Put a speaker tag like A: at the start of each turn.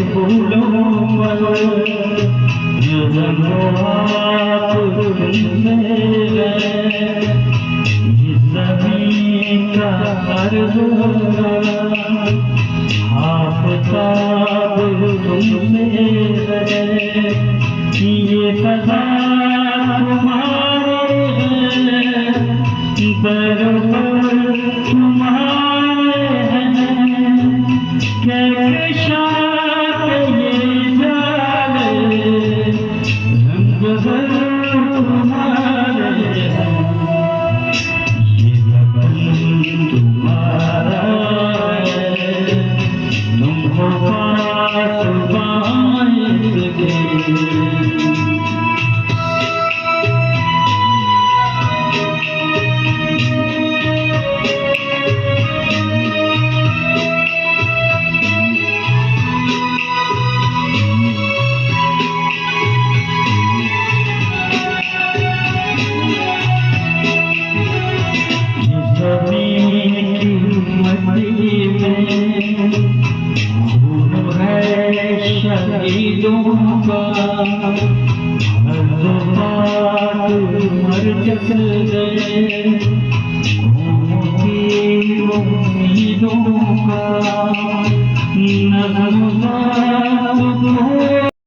A: फूलों पर आप तुमसे ये ज़मीन का अर्ज़ आफ़ताब तुमसे ये फ़ज़ा तुम्हारे दरबार तुम्हारे कैसे शाद ये जाने रंग तुम्हारे ये लगन तुम्हारा तुमको पास पाएंगे शहीदों का मर गए उम्मीदों का नज़र